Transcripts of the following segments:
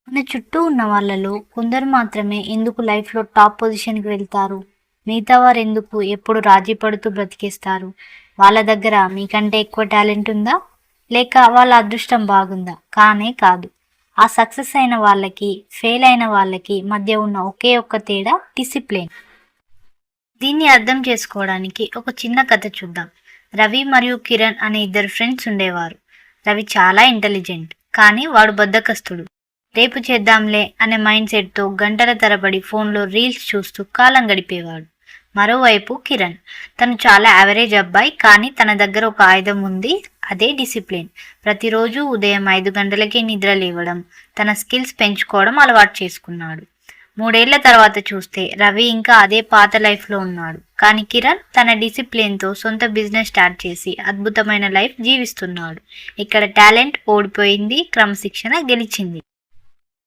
మన చుట్టూ ఉన్న వాళ్ళలో కొందరు మాత్రమే ఎందుకు లైఫ్‌లో టాప్ పొజిషన్‌కి వెళ్తారు? మిగతా వారెందుకు ఎప్పుడు రాజీ పడుతూ బ్రతికేస్తారు? వాళ్ళ దగ్గర మీకంటే ఎక్కువ టాలెంట్ ఉందా? లేక వాళ్ళ అదృష్టం బాగుందా? కానే కాదు. ఆ సక్సెస్ అయిన వాళ్ళకి, ఫెయిల్ అయిన వాళ్ళకి మధ్య ఉన్న ఒకే ఒక్క తేడా డిసిప్లిన్. దీన్ని అర్థం చేసుకోవడానికి ఒక చిన్న కథ చూద్దాం. రవి మరియు కిరణ్ అనే ఇద్దరు ఫ్రెండ్స్ ఉండేవారు. రవి చాలా ఇంటెలిజెంట్, కానీ వాడు బద్ధకస్తుడు. రేపు చేద్దాంలే అనే మైండ్ సెట్‌తో గంటల తరబడి ఫోన్‌లో రీల్స్ చూస్తూ కాలం గడిపేవాడు. మరోవైపు కిరణ్, తను చాలా యావరేజ్ అబ్బాయి, కానీ తన దగ్గర ఒక ఆయుధం ఉంది. అదే డిసిప్లిన్. ప్రతిరోజు ఉదయం 5 గంటలకే నిద్ర లేవడం, తన స్కిల్స్ పెంచుకోవడం అలవాటు చేసుకున్నాడు. 3 ఏళ్ల తర్వాత చూస్తే రవి ఇంకా అదే పాత లైఫ్‌లో ఉన్నాడు. కానీ కిరణ్ తన డిసిప్లిన్‌తో సొంత బిజినెస్ స్టార్ట్ చేసి అద్భుతమైన లైఫ్ జీవిస్తున్నాడు. ఇక్కడ టాలెంట్ ఓడిపోయింది, క్రమశిక్షణ గెలిచింది.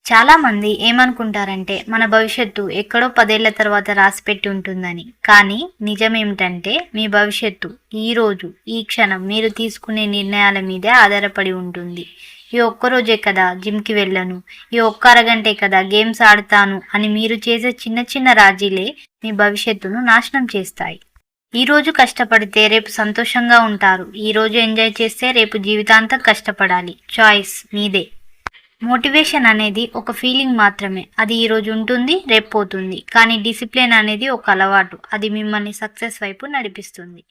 చాలామంది ఏమనుకుంటారంటే మన భవిష్యత్తు ఎక్కడో 10 ఏళ్ల తర్వాత రాసిపెట్టి ఉంటుందని. కానీ నిజమేమిటంటే మీ భవిష్యత్తు ఈరోజు, ఈ క్షణం మీరు తీసుకునే నిర్ణయాల మీదే ఆధారపడి ఉంటుంది. ఈ ఒక్కరోజే కదా జిమ్‌కి వెళ్ళను, ఈ ఒక్క అరగంటే కదా గేమ్స్ ఆడతాను అని మీరు చేసే చిన్న చిన్న రాజీలే మీ భవిష్యత్తును నాశనం చేస్తాయి. ఈరోజు కష్టపడితే రేపు సంతోషంగా ఉంటారు. ఈరోజు ఎంజాయ్ చేస్తే రేపు జీవితాంతం కష్టపడాలి. చాయిస్ మీదే. మోటివేషన్ అనేది ఒక ఫీలింగ్ మాత్రమే. అది ఈరోజు ఉంటుంది, రేపు పోతుంది. కానీ డిసిప్లిన్ అనేది ఒక అలవాటు. అది మిమ్మల్ని సక్సెస్ వైపు నడిపిస్తుంది.